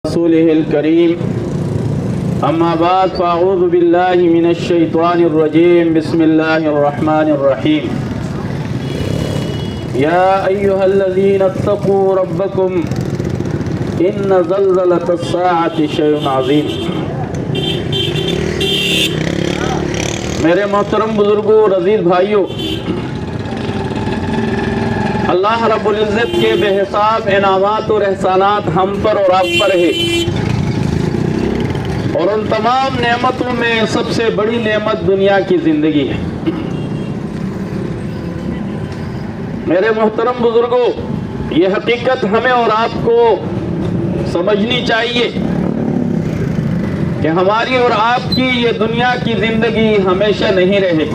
رسوله الكريم أما بعد فأعوذ بالله من الشيطان الرجيم بسم الله الرحمن الرحيم يا أيها الذين اتقوا ربكم إن زلزلة الساعة شيء عظيم میرے محترم بزرگوں عزیز بھائیوں، اللہ رب العزت کے بے حساب انعامات اور احسانات ہم پر اور آپ پر ہے، اور ان تمام نعمتوں میں سب سے بڑی نعمت دنیا کی زندگی ہے۔ میرے محترم بزرگوں، یہ حقیقت ہمیں اور آپ کو سمجھنی چاہیے کہ ہماری اور آپ کی یہ دنیا کی زندگی ہمیشہ نہیں رہے۔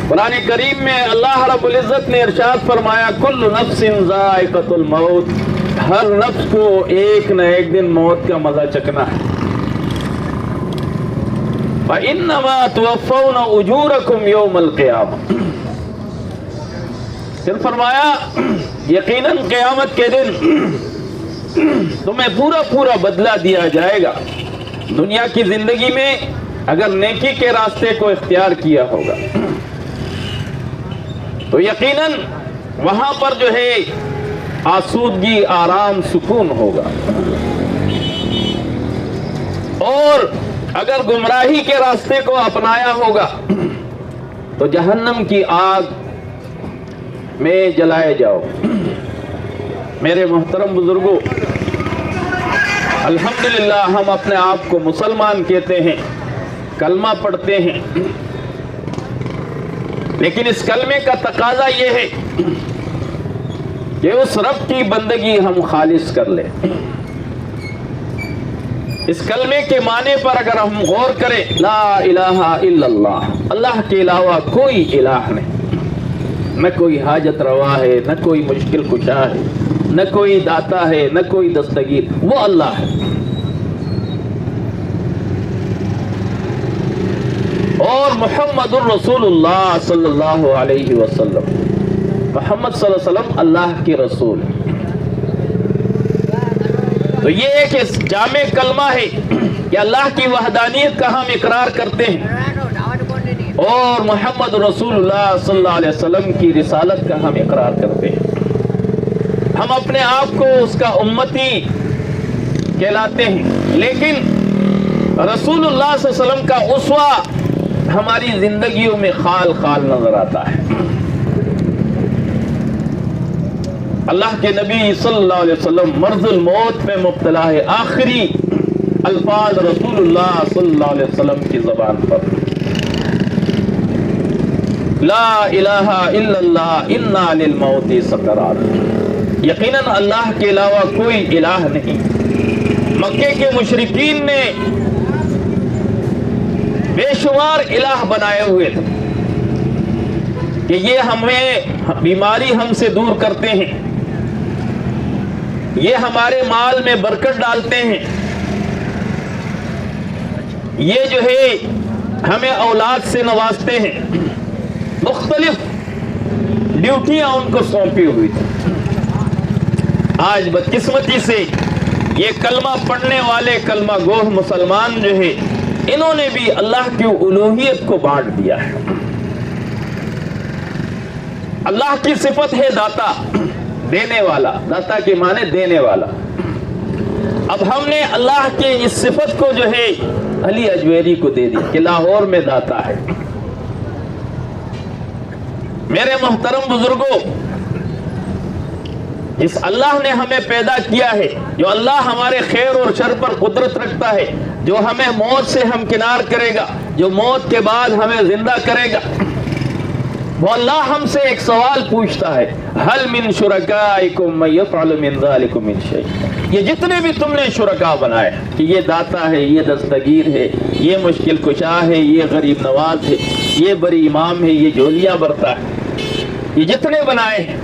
قرآن کریم میں اللہ رب العزت نے ارشاد فرمایا کل نفس ذائقۃ الموت، ہر نفس کو ایک نہ ایک دن موت کا مزہ چکھنا ہے۔ وَإِنَّمَا تُوَفَّوْنَ أُجُورَكُمْ يَوْمَ الْقِيَامَةِ، پھر فرمایا یقیناً قیامت کے دن تمہیں پورا بدلہ دیا جائے گا۔ دنیا کی زندگی میں اگر نیکی کے راستے کو اختیار کیا ہوگا تو یقیناً وہاں پر جو ہے آسودگی، آرام، سکون ہوگا، اور اگر گمراہی کے راستے کو اپنایا ہوگا تو جہنم کی آگ میں جلائے جاؤ۔ میرے محترم بزرگوں، الحمدللہ ہم اپنے آپ کو مسلمان کہتے ہیں، کلمہ پڑھتے ہیں، لیکن اس کلمے کا تقاضا یہ ہے کہ اس رب کی بندگی ہم خالص کر لیں۔ اس کلمے کے معنی پر اگر ہم غور کریں، لا الہ الا اللہ، اللہ کے علاوہ کوئی الہ نہیں، نہ کوئی حاجت روا ہے، نہ کوئی مشکل کشا ہے، نہ کوئی داتا ہے، نہ کوئی دستگیر، وہ اللہ ہے۔ اور محمد الرسول اللہ صلی اللہ علیہ وسلم، محمد صلی اللہ علیہ وسلم اللہ کے رسول ہیں۔ تو یہ ایک جامع کلمہ ہے کہ اللہ کی وحدانیت کا ہم اقرار کرتے ہیں، اور محمد رسول اللہ صلی اللہ علیہ وسلم کی رسالت کا ہم اقرار کرتے ہیں۔ ہم اپنے آپ کو اس کا امتی کہلاتے ہیں، لیکن رسول اللہ صلی اللہ علیہ وسلم کا اسوہ ہماری زندگیوں میں خال نظر آتا ہے۔ اللہ کے نبی صلی اللہ علیہ وسلم مرض الموت میں مبتلا ہے، آخری الفاظ رسول اللہ صلی اللہ علیہ وسلم کی زبان پر لا الہ الا اللہ انا للموت سکرات، یقیناً اللہ کے علاوہ کوئی الہ نہیں۔ مکے کے مشرکین نے بے شمار الہ بنائے ہوئے تھے کہ یہ ہمیں بیماری ہم سے دور کرتے ہیں، یہ ہمارے مال میں برکت ڈالتے ہیں، یہ جو ہے ہمیں اولاد سے نوازتے ہیں، مختلف ڈیوٹیاں ان کو سونپی ہوئی تھی۔ آج بدقسمتی سے یہ کلمہ پڑھنے والے کلمہ گوہ مسلمان جو ہے، انہوں نے بھی اللہ کی الوہیت کو بانٹ دیا ہے۔ اللہ کی صفت ہے داتا، دینے والا، داتا کے معنی دینے والا۔ اب ہم نے اللہ کی اس صفت کو جو ہے علی اجویری کو دے دی کہ لاہور میں داتا ہے۔ میرے محترم بزرگوں، جس اللہ نے ہمیں پیدا کیا ہے، جو اللہ ہمارے خیر اور شر پر قدرت رکھتا ہے، جو ہمیں موت سے ہمکنار کرے گا، جو موت کے بعد ہمیں زندہ کرے گا، وہ اللہ ہم سے ایک سوال پوچھتا ہے، هل من شرکائکم من یفعل من ذلکم من شیء، یہ جتنے بھی تم نے شرکا بنائے کہ یہ داتا ہے، یہ دستگیر ہے، یہ مشکل کشا ہے، یہ غریب نواز ہے، یہ بری امام ہے، یہ جھولیاں برتا ہے، یہ جتنے بنائے ہیں،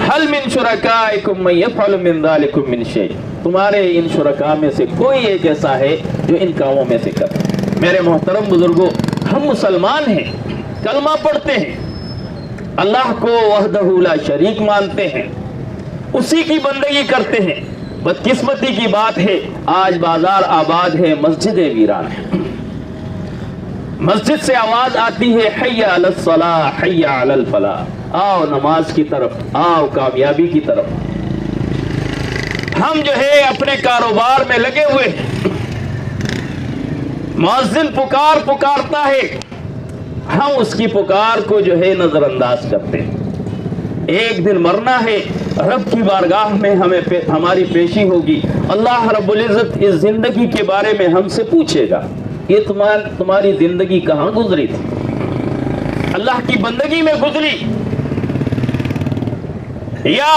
هل من شرکائکم من یفعل من ذلکم من شیء، تمہارے ان شرکا میں سے کوئی ایک ایسا ہے جو ان کاموں میں سے کرتا ہے۔ میرے محترم بزرگوں، ہم مسلمان ہیں، کلمہ پڑھتے ہیں، اللہ کو وحدہ لا شریک مانتے ہیں، اسی کی بندگی کرتے ہیں. بدقسمتی کی بات ہے آج بازار آباد ہے، مسجدیں ویران ہیں. مسجد سے آواز آتی ہے حی علی الصلاح حی علی الفلاح، آؤ نماز کی طرف، آؤ کامیابی کی طرف. ہم جو ہے اپنے کاروبار میں لگے ہوئے ہیں، مؤذن پکارتا ہے، ہم اس کی پکار کو جو ہے نظر انداز کرتے ہیں. ایک دن مرنا ہے، رب کی بارگاہ میں ہماری پیشی ہوگی. اللہ رب العزت اس زندگی کے بارے میں ہم سے پوچھے گا یہ تمہاری زندگی کہاں گزری تھی؟ اللہ کی بندگی میں گزری یا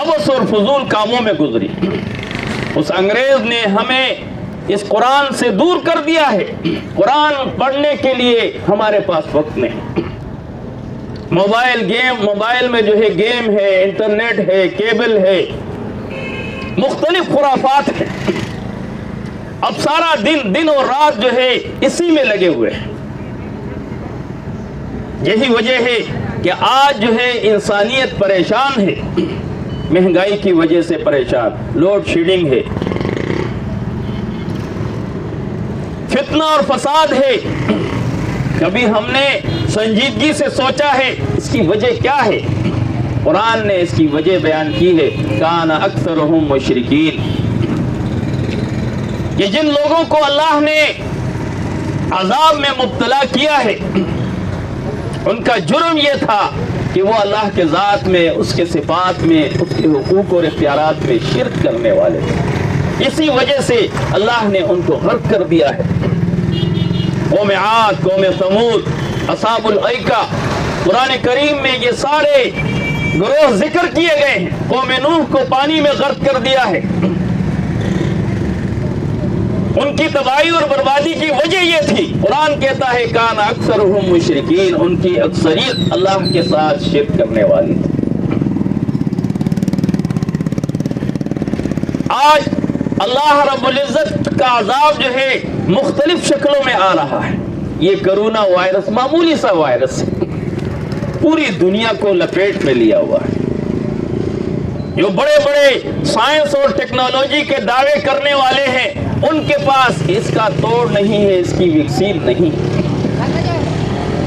عبث اور فضول کاموں میں گزری؟ اس انگریز نے ہمیں اس قرآن سے دور کر دیا ہے. قرآن پڑھنے کے لیے ہمارے پاس وقت نہیں. موبائل میں جو ہے گیم ہے، انٹرنیٹ ہے، کیبل ہے، مختلف خرافات ہیں. اب سارا دن اور رات جو ہے اسی میں لگے ہوئے ہیں. یہی وجہ ہے کہ آج جو ہے انسانیت پریشان ہے، مہنگائی کی وجہ سے پریشان، لوڈ شیڈنگ ہے، فتنہ اور فساد ہے. کبھی ہم نے سنجیدگی سے سوچا ہے اس کی وجہ کیا ہے؟ قرآن نے اس کی وجہ بیان کی ہے، کان اکثرہم مشرکین، کہ جن لوگوں کو اللہ نے عذاب میں مبتلا کیا ہے ان کا جرم یہ تھا کہ وہ اللہ کے ذات میں، اس کے صفات میں، اس کے حقوق اور اختیارات میں شرک کرنے والے تھے. اسی وجہ سے اللہ نے ان کو غرق کر دیا ہے. قوم عاد، قوم ثمود، اصحاب الایکہ، قرآن کریم میں یہ سارے گروہ ذکر کیے گئے ہیں. قوم نوح کو پانی میں غرق کر دیا ہے. ان کی تباہی اور بربادی کی وجہ یہ تھی. قرآن کہتا ہے کان اکثرہم مشرکین، ان کی اکثریت اللہ کے ساتھ شرک کرنے والی تھی. آج اللہ رب العزت کا عذاب جو ہے مختلف شکلوں میں آ رہا ہے. یہ کرونا وائرس معمولی سا وائرس ہے، پوری دنیا کو لپیٹ میں لیا ہوا ہے. جو بڑے بڑے سائنس اور ٹیکنالوجی کے دعوے کرنے والے ہیں ان کے پاس اس کا توڑ نہیں ہے، اس کی ویکسین نہیں.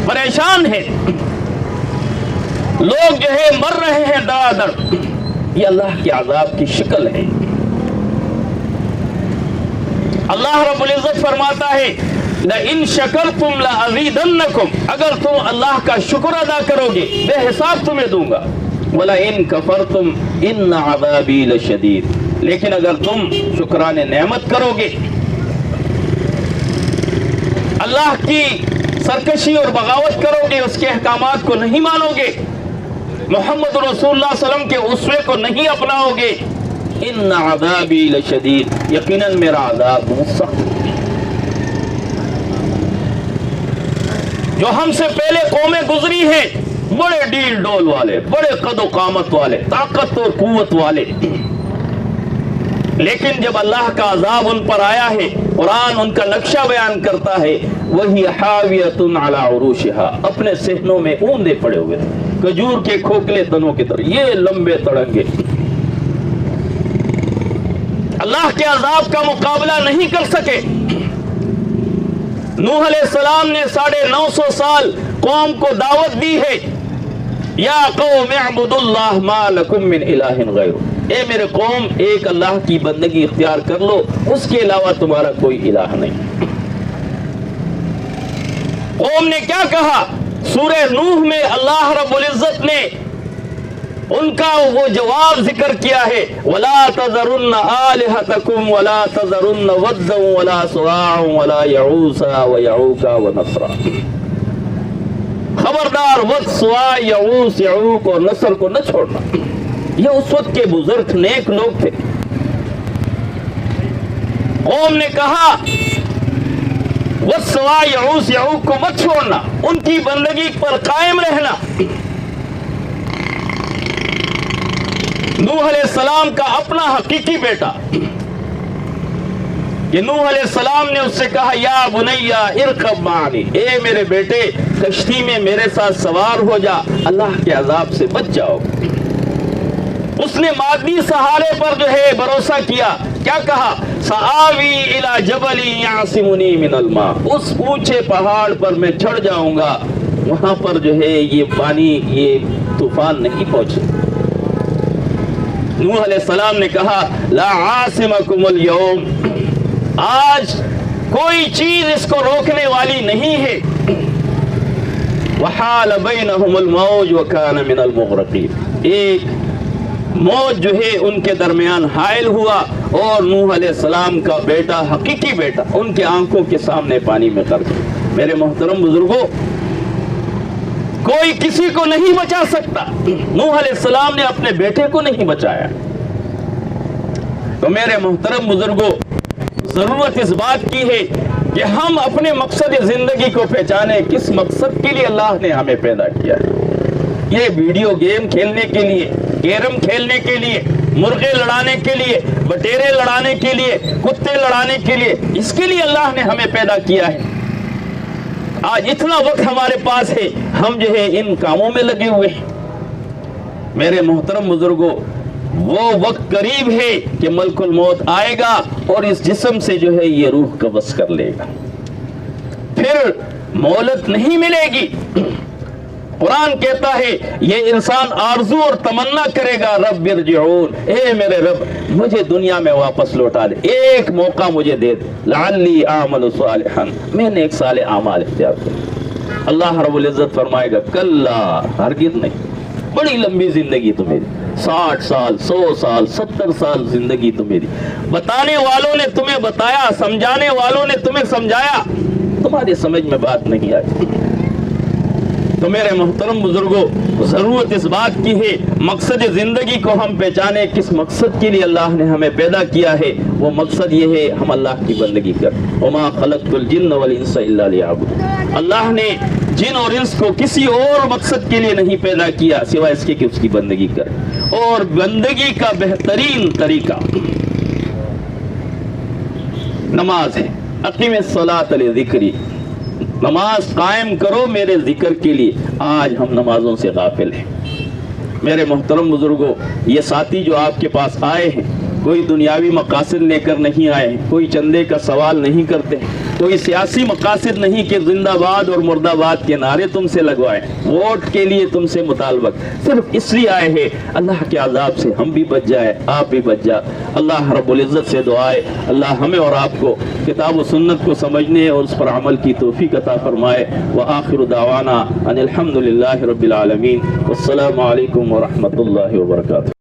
پریشان ہیں لوگ، جو ہے مر رہے ہیں دڑا دڑ. یہ اللہ کے عذاب کی شکل ہے. اللہ رب العزت فرماتا ہے لَإِن شَكَرْتُمْ لَأَزِيدَنَّكُمْ، اگر تم اللہ کا شکر ادا کرو گے بے حساب تمہیں دوں گا. وَلَئِن كَفَرْتُمْ إِنَّ عَذَابِي لَشَدِيدٌ، لیکن اگر تم شکران نعمت کرو گے، اللہ کی سرکشی اور بغاوت کرو گے، اس کے احکامات کو نہیں مانو گے، محمد رسول اللہ صلی اللہ علیہ وسلم کے اسوے کو نہیں اپناؤ گے، ان عذابی لشدید، یقیناً میرا عذاب بہت سخت. جو ہم سے پہلے قومیں گزری ہیں، بڑے ڈیل ڈول والے، بڑے قد و قامت والے، طاقت اور قوت والے، لیکن جب اللہ کا عذاب ان پر آیا ہے، قرآن ان کا نقشہ بیان کرتا ہے، وہی حاویۃ علی عروشہا، اپنے صحنوں میں اوندے پڑے ہوئے تھے، کھجور کے کھوکھلے تنوں کی طرح، یہ لمبے تڑنگے، اللہ کے عذاب کا مقابلہ نہیں کر سکے. نوح علیہ السلام نے 950 سال قوم کو دعوت دی ہے، یا قوم اعبدوا اللہ ما لکم من الہ غیرہ، اے میرے قوم ایک اللہ کی بندگی اختیار کر لو، اس کے علاوہ تمہارا کوئی الہ نہیں. قوم نے کیا کہا؟ سورہ نوح میں اللہ رب العزت نے ان کا وہ جواب ذکر کیا ہے، وَلَا تَذَرُنَّ آلِهَتَكُمْ وَلَا تَذَرُنَّ وَدًّا وَلَا سُوَاعًا وَلَا يَعُوثَ وَيَعُوقَ وَنَسْرًا، خبردار ود، سوا، یعوث، یعوق اور نصر کو نہ چھوڑنا. یہ اس وقت کے بزرگ نیک لوگ تھے. قوم نے کہا ود، سوا، یعوث، یعوق کو مت چھوڑنا، ان کی بندگی پر قائم رہنا. نوح علیہ السلام کا اپنا حقیقی بیٹا، کہ نوح علیہ السلام نے اس سے کہا یا بنیا ارکب معی، اے میرے بیٹے کشتی میں میرے ساتھ سوار ہو جا، اللہ کے عذاب سے بچ جاؤ. اس نے مادی سہارے پر جو ہے بھروسہ کیا. کیا کہا؟ سآوی الی جبل یعصمنی من الماء. اس اونچے پہاڑ پر میں چڑھ جاؤں گا, وہاں پر جو ہے یہ پانی, یہ طوفان نہیں پہنچے. نوح علیہ السلام نے کہا لا عاصمکم اليوم, آج کوئی چیز اس کو روکنے والی نہیں ہے. وحال بینہم الموج وکان من المغرقین. ایک موج جو ہے ان کے درمیان حائل ہوا اور نوح علیہ السلام کا بیٹا, حقیقی بیٹا, ان کے آنکھوں کے سامنے پانی میں غرق. میرے محترم بزرگوں, کوئی کسی کو نہیں بچا سکتا. نوح علیہ السلام نے اپنے بیٹے کو نہیں بچایا. تو میرے محترم بزرگوں, ضرورت اس بات کی ہے کہ ہم اپنے مقصد زندگی کو پہچانیں. کس مقصد کے لیے اللہ نے ہمیں پیدا کیا ہے؟ یہ ویڈیو گیم کھیلنے کے لیے, کیرم کھیلنے کے لیے, مرغے لڑانے کے لیے, بٹیرے لڑانے کے لیے, کتے لڑانے کے لیے, اس کے لیے اللہ نے ہمیں پیدا کیا ہے. آج اتنا وقت ہمارے پاس ہے, ہم جو ہے ان کاموں میں لگے ہوئے ہیں. میرے محترم بزرگوں, وہ وقت قریب ہے کہ ملک الموت آئے گا اور اس جسم سے جو ہے یہ روح قبض کر لے گا. پھر مہلت نہیں ملے گی. قرآن کہتا ہے یہ انسان آرزو اور تمنا کرے گا رب ارجعون, اے میرے رب مجھے دنیا میں واپس لوٹا دے, ایک موقع مجھے دے دے. لعلی اعمل صالحا, میں نے ایک صالح اعمال اختیار کیا. اللہ رب العزت فرمائے گا کلا, ہرگز نہیں. بڑی لمبی زندگی تو میری, 60 سال, 100 سال, 70 سال زندگی تو میری. بتانے والوں نے تمہیں بتایا, سمجھانے والوں نے تمہیں سمجھایا, تمہاری سمجھ میں بات نہیں آئی. تو میرے محترم بزرگوں, ضرورت اس بات کی ہے مقصد زندگی کو ہم پہچانے. کس مقصد کے لیے اللہ نے ہمیں پیدا کیا ہے؟ وہ مقصد یہ ہے ہم اللہ کی بندگی کریں. وما خلقت الجن والانس الا لیعبدون. اللہ نے جن اور انس کو کسی اور مقصد کے لیے نہیں پیدا کیا سوائے اس کے کہ اس کی بندگی کریں. اور بندگی کا بہترین طریقہ نماز ہے. اقیم الصلاۃ لذکری, نماز قائم کرو میرے ذکر کے لیے. آج ہم نمازوں سے غافل ہیں. میرے محترم بزرگوں, یہ ساتھی جو آپ کے پاس آئے ہیں کوئی دنیاوی مقاصد لے کر نہیں آئے ہیں, کوئی چندے کا سوال نہیں کرتے, کوئی سیاسی مقاصد نہیں کہ زندہ باد اور مردہ باد کے نعرے تم سے لگوائیں, ووٹ کے لیے تم سے مطالبہ, صرف اس لیے آئے ہیں اللہ کے عذاب سے ہم بھی بچ جائے, آپ بھی بچ جا. اللہ رب العزت سے دعائے اللہ ہمیں اور آپ کو کتاب و سنت کو سمجھنے اور اس پر عمل کی توفیق عطا فرمائے. وآخر دعوانا ان الحمد للہ رب العالمین. والسلام علیکم ورحمۃ اللہ وبرکاتہ.